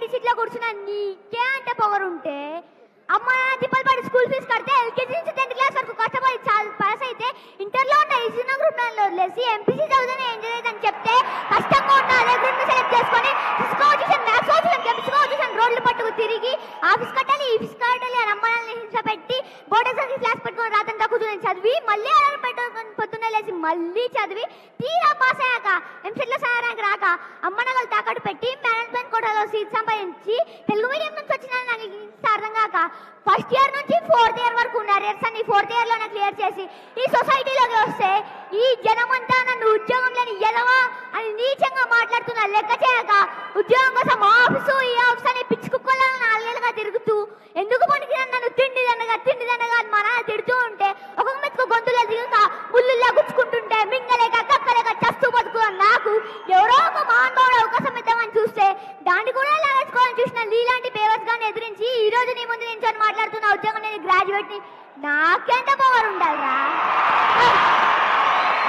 ఎండి సీట్లో కూర్చున్నా నీకే అంటే పొగరుంటే అమ్మ తిప్పలపాటి స్కూల్ ఫీజు కడితే ఎల్కేజీ నుంచి 10th క్లాస్ వరకు కష్టపడి పాస్ అయితే ఇంటర్లో ఉన్న ఈజీనో గ్రూప్ వదిలేసి ఎంపీసీ చదువుతానే ఎంజాయ్ అని చెప్తే కష్టంగా ఉన్న అదే గ్రూప్ సెలెక్ట్ చేసుకొని physical audition maths audition chemistry audition రోడ్లు పట్టుకు తిరిగి ఆఫీస్ కట్టాలి ఈ ఫీజు కట్టాలి అని అమ్మాయిని హింస పెట్టి బోర్డు క్లాస్ పెట్టుకొని రాత్రంతా కూర్చొని చదివి మళ్ళీ అలా పెట్టుకొని పొద్దున్నే లేచి మళ్ళీ చదివి తీరా పాస్ అయ్యాక ఎంసెట్లో ర్యాంక్ రాక అమ్మ నగలు తాకట్టు పెట్టి మేనేజ్మెంట్ కోటాలో సీట్ సంపాదించి తెలుగు మీడియం నుంచి వచ్చిన నాకు అర్థం కాక ఫస్ట్ ఇయర్ నుంచి 4th ఇయర్ వరకు ఉన్నారు అన్ని 4th ఇయర్లోనే క్లియర్ చేసి ఈ సొసైటీలోకి వస్తే ఈ జనమంతా నన్ను ఉద్యోగం లేని ఎదవా అని నీచంగా మాట్లాడుతున్నా లెక్క చేయక ఉద్యోగం కోసం ఆఫీసు ఈ ఆఫీస్ అని పిచ్చి కుక్కలను 4 ఏళ్ళుగా తిరుగుతూ ఎందుకు పనికిరాని నన్ను తిండిదండగా అని మా నాన్న తిడుతూ ఉంటే ఒక్కొక్క మెతుకు గొంతులో దిగుక ముళ్ళుల్లా గుచ్చుకుంటుంటే మింగలేక కక్కలేక చస్తూ బతుకు నాకు ఎవరో ఒక మానవుడు అవకాశం ఇద్దామని చూస్తే దాన్ని కూడా లాగేసుకోవాలని చూసిన నీలాంటి పేవర్స్ గాని ఎదిరించి ఈ రోజు నీ ముందు నించొని మాట్లాడుతున్న ఉద్యోగం నేను గ్రాడ్యుయేట్ ని నాకెంత పవర్ ఉండాలిరా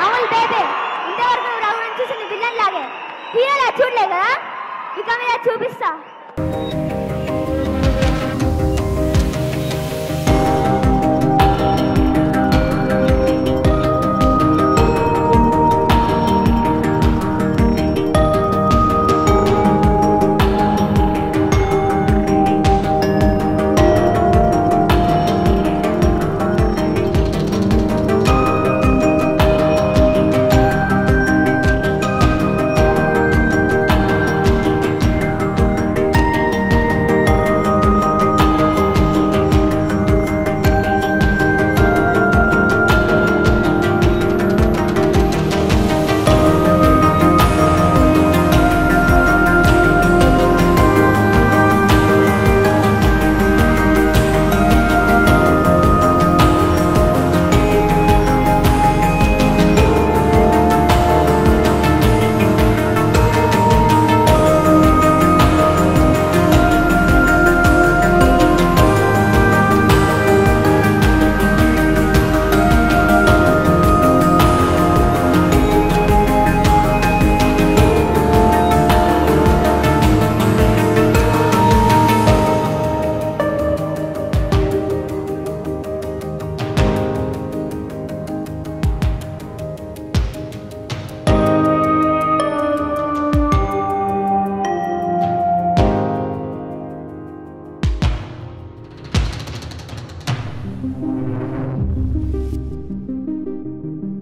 అవును బేబే ఇంతవరకు నువ్వు రఘుని చూసి నీ విలన్ లాగే హీరోలా చూడలే కదా ఇక మీద చూపిస్తా